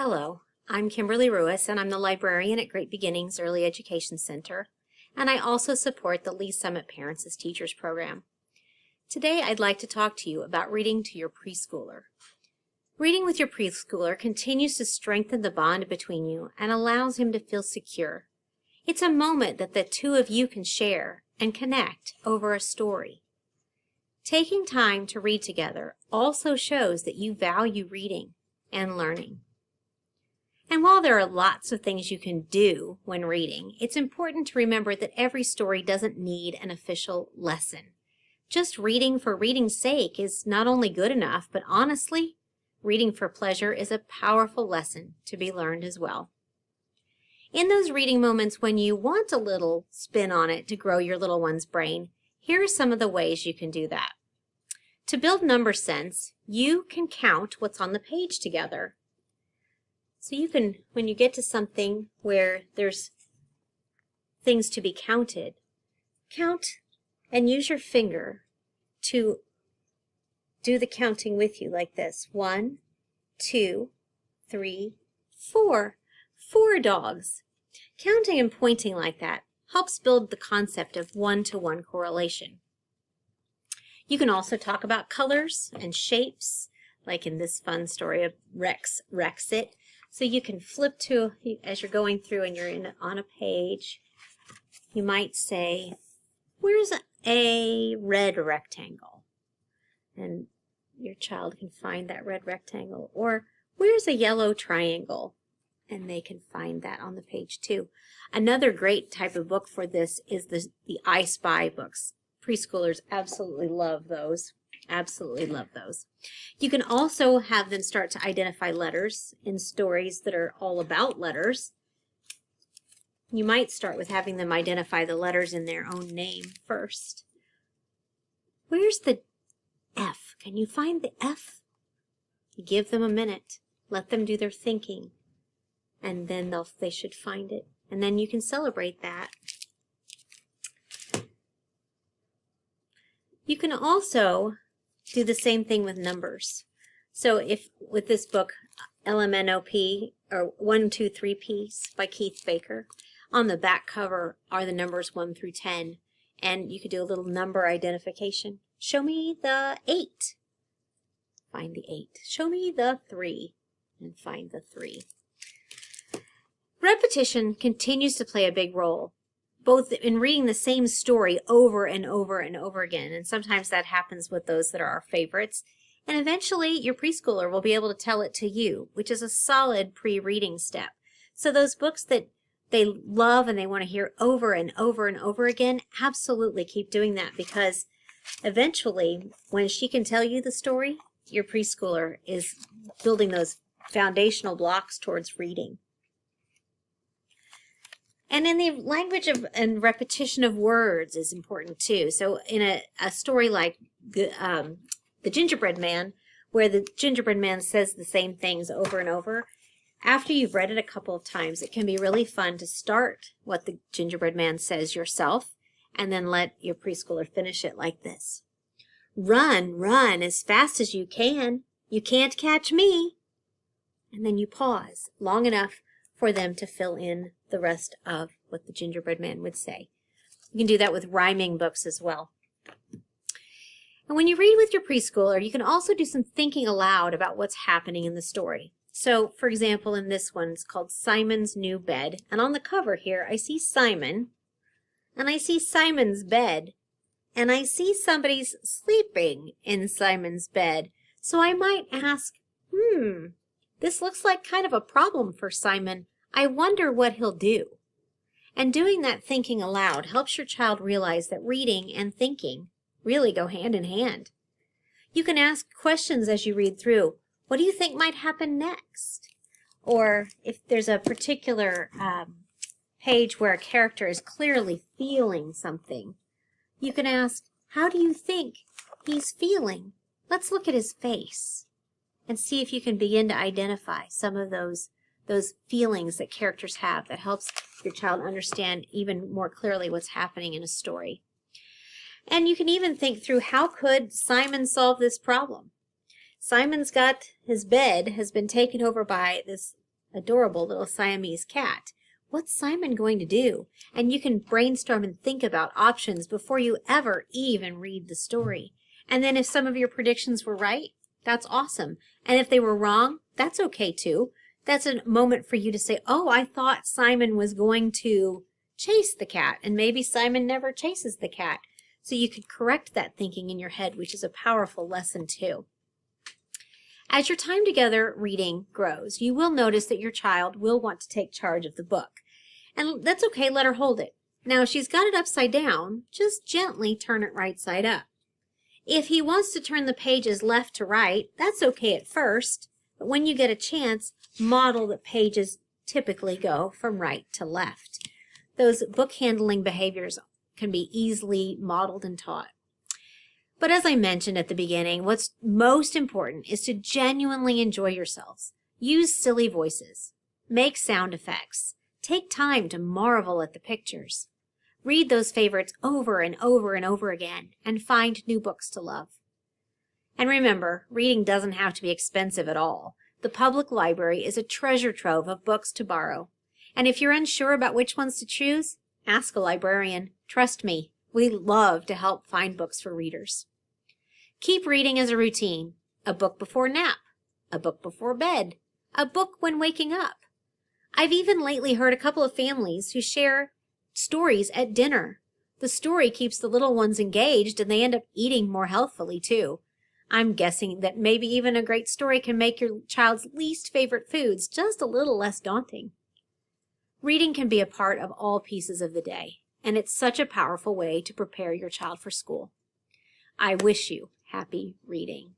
Hello, I'm Kimberly Ruiz, and I'm the librarian at Great Beginnings Early Education Center, and I also support the Lee Summit Parents as Teachers program. Today, I'd like to talk to you about reading to your preschooler. Reading with your preschooler continues to strengthen the bond between you and allows him to feel secure. It's a moment that the two of you can share and connect over a story. Taking time to read together also shows that you value reading and learning. And while there are lots of things you can do when reading, it's important to remember that every story doesn't need an official lesson. Just reading for reading's sake is not only good enough, but honestly, reading for pleasure is a powerful lesson to be learned as well. In those reading moments when you want a little spin on it to grow your little one's brain, here are some of the ways you can do that. To build number sense, you can count what's on the page together. So you can, when you get to something where there's things to be counted, count and use your finger to do the counting with you like this. 1, 2, 3, 4. 4 dogs. Counting and pointing like that helps build the concept of one-to-one correlation. You can also talk about colors and shapes, like in this fun story of Rex It. So you can flip to, as you're going through and you're on a page, you might say, where's a red rectangle? And your child can find that red rectangle. Or where's a yellow triangle? And they can find that on the page too. Another great type of book for this is the I Spy books. Preschoolers absolutely love those. Absolutely love those. You can also have them start to identify letters in stories that are all about letters. You might start with having them identify the letters in their own name first. Where's the F? Can you find the F? You give them a minute. Let them do their thinking. And then they should find it. And then you can celebrate that. You can also do the same thing with numbers. So if with this book, LMNOP, or 1, 2, 3 Ps by Keith Baker, on the back cover are the numbers 1 through 10. And you could do a little number identification. Show me the 8. Find the 8. Show me the 3. And find the 3. Repetition continues to play a big role, both in reading the same story over and over and over again, and sometimes that happens with those that are our favorites, and eventually your preschooler will be able to tell it to you, which is a solid pre-reading step. So those books that they love and they want to hear over and over and over again, absolutely keep doing that, because eventually when she can tell you the story, your preschooler is building those foundational blocks towards reading. And in the language and repetition of words is important too. So in a story like the Gingerbread Man, where the gingerbread man says the same things over and over, after you've read it a couple of times, it can be really fun to start what the gingerbread man says yourself and then let your preschooler finish it like this. Run, run as fast as you can. You can't catch me. And then you pause long enough for them to fill in the rest of what the gingerbread man would say. You can do that with rhyming books as well. And when you read with your preschooler, you can also do some thinking aloud about what's happening in the story. So, for example, in this one, it's called Simon's New Bed. And on the cover here, I see Simon, and I see Simon's bed, and I see somebody's sleeping in Simon's bed. So I might ask, this looks like kind of a problem for Simon. I wonder what he'll do. And doing that thinking aloud helps your child realize that reading and thinking really go hand in hand. You can ask questions as you read through. What do you think might happen next? Or if there's a particular page where a character is clearly feeling something, you can ask, how do you think he's feeling? Let's look at his face and see if you can begin to identify some of those feelings that characters have. That helps your child understand even more clearly what's happening in a story. And you can even think through, how could Simon solve this problem? Simon's got his bed has been taken over by this adorable little Siamese cat. What's Simon going to do? And you can brainstorm and think about options before you ever even read the story. And then if some of your predictions were right, that's awesome. And if they were wrong, that's okay too. That's a moment for you to say, oh, I thought Simon was going to chase the cat, and maybe Simon never chases the cat. So you could correct that thinking in your head, which is a powerful lesson too. As your time together reading grows, you will notice that your child will want to take charge of the book. And that's okay, let her hold it. Now, if she's got it upside down, just gently turn it right side up. If he wants to turn the pages left to right, that's okay at first, but when you get a chance, model that pages typically go from right to left. Those book handling behaviors can be easily modeled and taught. But as I mentioned at the beginning, what's most important is to genuinely enjoy yourselves. Use silly voices. Make sound effects. Take time to marvel at the pictures. Read those favorites over and over and over again and find new books to love. And remember, reading doesn't have to be expensive at all. The public library is a treasure trove of books to borrow. And if you're unsure about which ones to choose, ask a librarian. Trust me, we love to help find books for readers. Keep reading as a routine. A book before nap, a book before bed, a book when waking up. I've even lately heard a couple of families who share stories at dinner. The story keeps the little ones engaged and they end up eating more healthfully too. I'm guessing that maybe even a great story can make your child's least favorite foods just a little less daunting. Reading can be a part of all pieces of the day, and it's such a powerful way to prepare your child for school. I wish you happy reading.